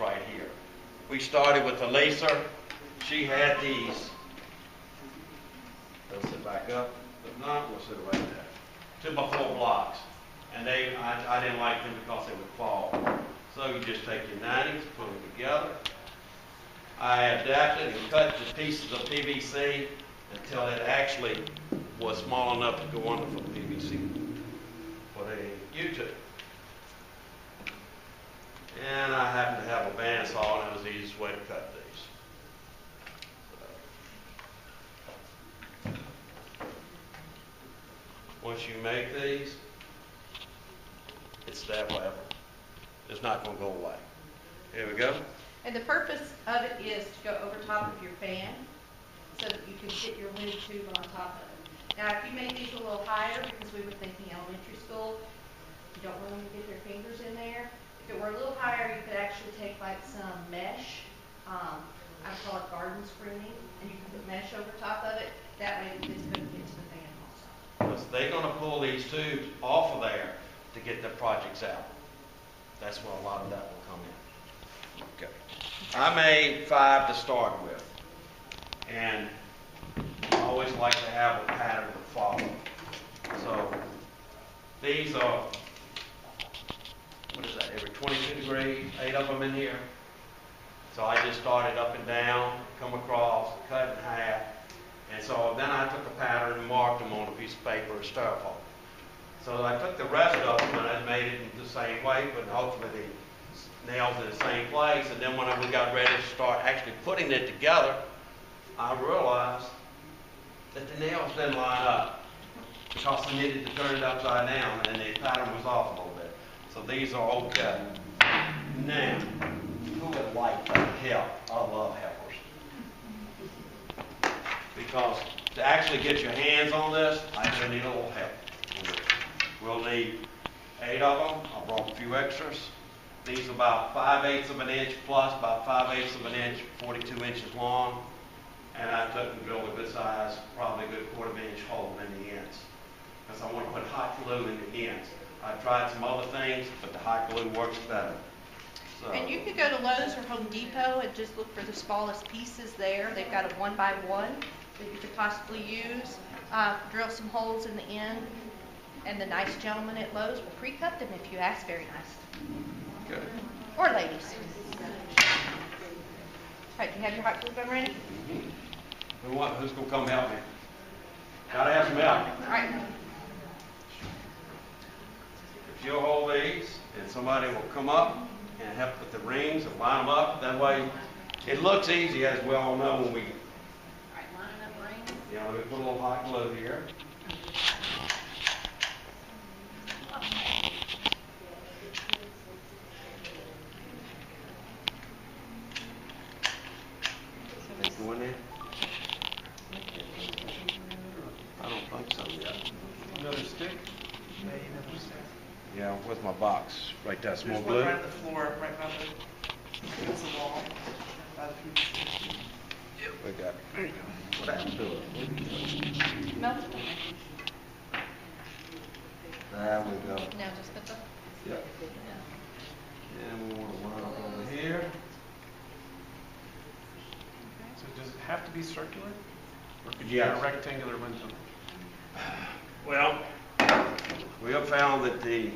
right here. We started with Elisa. She had these. They'll sit back up. If not, we'll sit right there. 2x4 blocks. And I didn't like them because they would fall. So you just take your 90s, put them together. I adapted and cut the pieces of PVC until it actually was small enough to go under for PVC for the U-tube. And I happen to have a bandsaw, and it was the easiest way to cut these. Once you make these, it's that level. It's not going to go away. Here we go. And the purpose of it is to go over top of your fan so that you can fit your wind tube on top of it. Now, if you made these a little higher, because we were thinking elementary school, you don't really want to get your fingers in there. If it were a little higher, you could actually take like some mesh, I call it garden screening, and you can put mesh over top of it. That way this couldn't get to the fan also. Because they're going to pull these tubes off of there to get the projects out. That's where a lot of that will come in. Okay. I made 5 to start with. And I always like to have a pattern to follow. So these are, what is that, every 22 degrees, 8 of them in here. So I just started up and down, come across, cut in half. And so then I took a pattern and marked them on a piece of paper or styrofoam. So I took the rest of them and I made it in the same way, but hopefully the nails in the same place. And then when we got ready to start actually putting it together, I realized that the nails didn't line up because I needed to turn it upside down and the pattern was off a little bit. So these are okay. Now, who would like to help? I love helpers. Because to actually get your hands on this, I actually need a little help. We'll need 8 of them. I brought a few extras. These are about 5/8 of an inch plus, about 5/8 of an inch, 42 inches long. And I took and drilled a good size, probably a good 1/4 inch hole in the ends. Because I want to put hot glue in the ends. I tried some other things, but the hot glue works better. So, And you could go to Lowe's or Home Depot and just look for the smallest pieces there. They've got a 1x1 that you could possibly use. Drill some holes in the end. And the nice gentleman at Lowe's will pre-cut them if you ask very nice. good. Or ladies. All right, do you have your hot glue gun ready? Who's going to come help me? Gotta have some help. All right. If you'll hold these, and somebody will come up and help with the rings and line them up. That way, it looks easy, as we all know when we. All right, lining up rings. You know, we put a little hot glue here. Go in there? I don't think so yet. Another stick? Yeah, where's my box? Right there, small There's glue? one right on the floor, right by against the wall. By the PVC. We got it. There you go. What happened to it? Melted. There we go. Now just put the. Yep. And we want to line up over here. So does it have to be circular? Or could you Yes. get a rectangular window? Well, we have found that I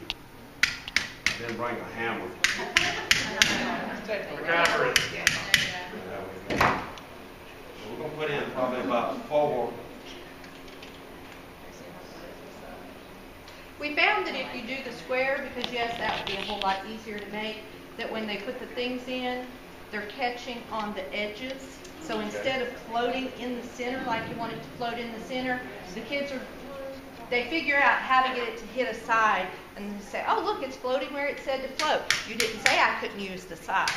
didn't bring a hammer. Grabber it. There we go. So we're going to put in probably about 4. We found that if you do the square, because yes, that would be a whole lot easier to make, that when they put the things in, they're catching on the edges. So instead of floating in the center like you want it to float in the center, the kids they figure out how to get it to hit a side and they say, oh look, it's floating where it said to float. You didn't say I couldn't use the side.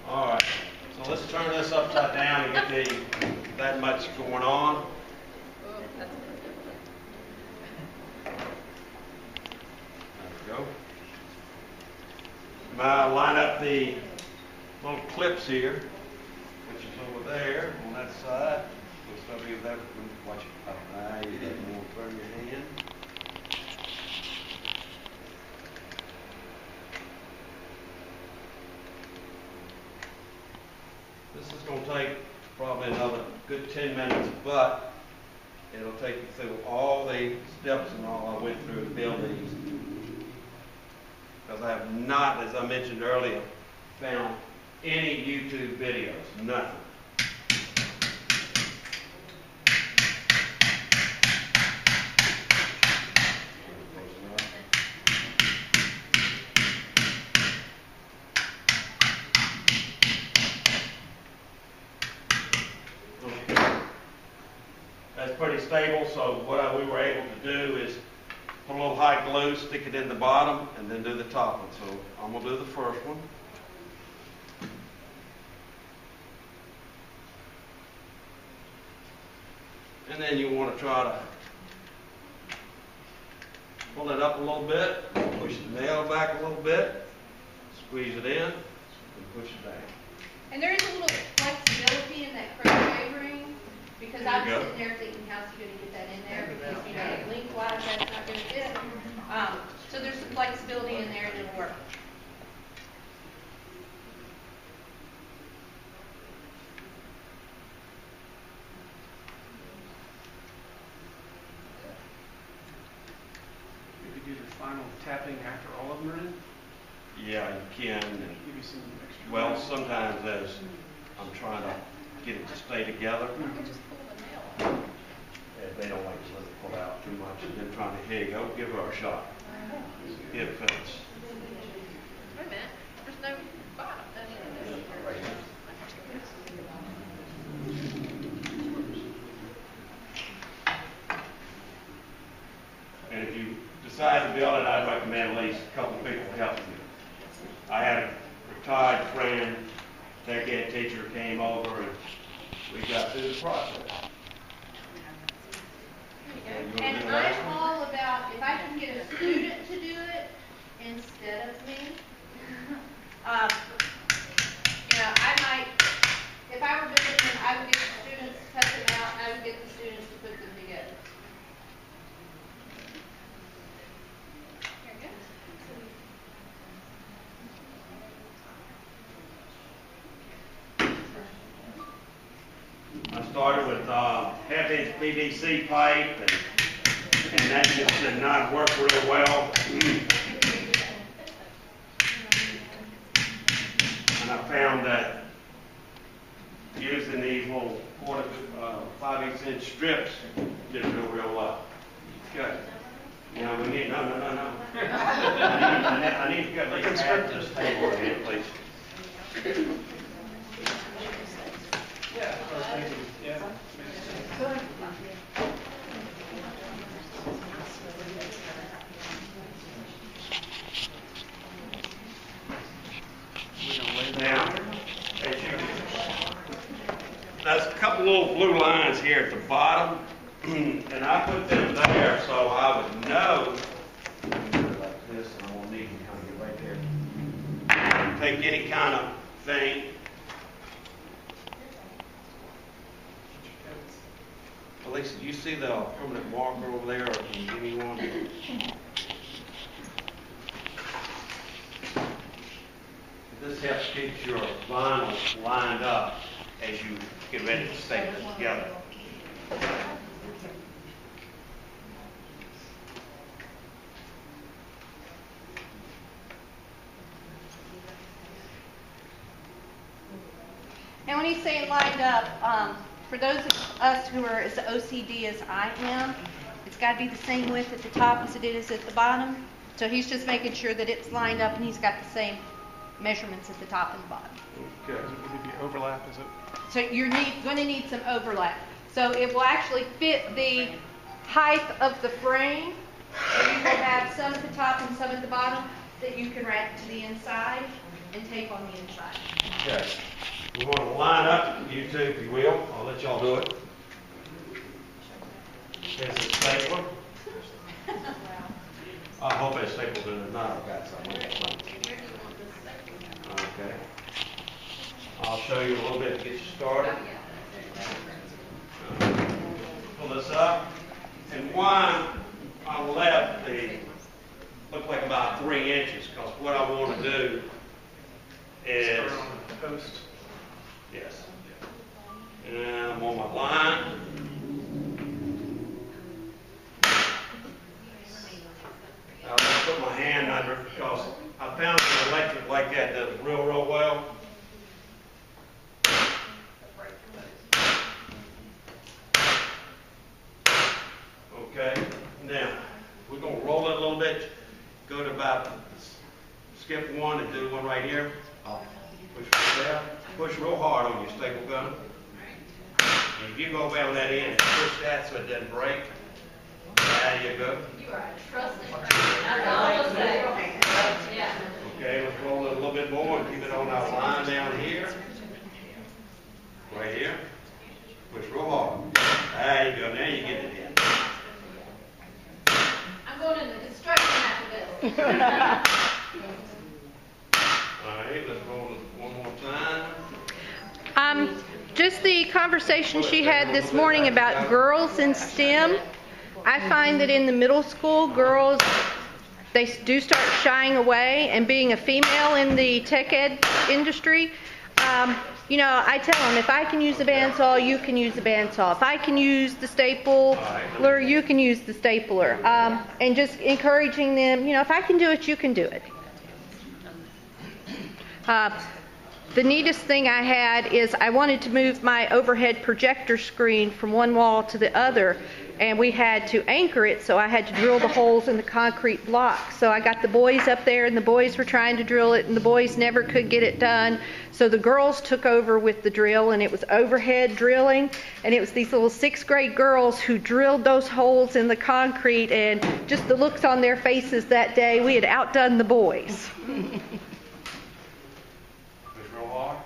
All right. So let's turn this upside down and get that much going on. There we go. Now line up the little clips here, which is over there on that side. So some of that, watch it. Now you didn't want to burn your hand. 10 minutes, but it'll take you through all the steps and all I went through to build these. Because I have not, as I mentioned earlier, found any YouTube videos, nothing. That's pretty stable, so what we were able to do is put a little hot glue, stick it in the bottom, and then do the top one. So I'm going to do the first one. And then you want to try to pull it up a little bit, push the nail back a little bit, squeeze it in, and push it down. And there is a little flexibility in that crochet ring, because I was There you go. sitting there thinking, how's he gonna get that in there? Because, you know, lengthwise, that's not gonna fit. So there's some flexibility in there and it'll work. Maybe do the final tapping after all of them are in, Yeah, you can. And, give you some extra. well, sometimes as I'm trying to get it to stay together, if they don't like to let it pull out too much, and then trying to, here you go, give her a shot. It fits. Wait a minute, there's no bottom. Right here. And if you decide to build it, I'd recommend at least a couple people helping you. I had a retired friend, tech ed teacher, came over and we got through the process. You wanna do And the last I'm one? all about, if I can get a student to do it instead of me, you know, I might, if I were doing it, I would get the students to cut them out, and I would get the students to put them together. There you go. I started with half-inch PVC pipe, and that just did not work real well. And I found that using these little 5/8" strips didn't go real well. Okay. Now we need, no. I need to get at least half this table in here, please. Now, as you, there's a couple little blue lines here at the bottom, and I put them there so I would know, like this, and I won't need to kind of get right there. Take any kind of thing. Lisa, do you see the permanent marker over there, or can you give me one? This helps keep your vinyl lined up as you get ready to staple it together. And when he's saying lined up, for those of us who are as OCD as I am, it's got to be the same width at the top as it is at the bottom. So he's just making sure that it's lined up and he's got the same measurements at the top and the bottom. Okay. Would it be overlap, is it? So you're going to need some overlap. So it will actually fit the height of the frame. So you will have some at the top and some at the bottom that you can wrap to the inside and tape on the inside. Okay. We want to line up, you two, if you will. I'll let y'all do it. Here's the stapler. I hope it's stapled in. If not, I've got something. Okay. I'll show you a little bit to get you started. Pull this up. And why I left the, look like about 3 inches, because what I want to do is, Start on the post. yes, And I'm on my line. Now, I'm gonna put my hand under it because I found an electric like that does real well. Okay, now, we're gonna roll it a little bit, go to about, skip one and do one right here. Push right there, push real hard on your staple gun. And if you go around that end and push that so it doesn't break, there you go. You are a trusted friend. That's all I'll say. Yeah. Okay, let's roll it a little bit more and keep it on our line down here. Right here. Push real hard. There you go, now you get it in. I'm going into construction after this. All right, let's roll it one more time. Just the conversation she had this morning about girls in STEM. I find that in the middle school, girls, they do start shying away, and being a female in the tech ed industry, you know, I tell them, if I can use the bandsaw, you can use the bandsaw. If I can use the stapler, you can use the stapler. And just encouraging them, you know, if I can do it, you can do it. The neatest thing I had is I wanted to move my overhead projector screen from one wall to the other, and we had to anchor it, so I had to drill the holes in the concrete block. So I got the boys up there, and the boys were trying to drill it, and the boys never could get it done. So the girls took over with the drill, and it was overhead drilling, and it was these little 6th grade girls who drilled those holes in the concrete, and just the looks on their faces that day, we had outdone the boys. Push real hard.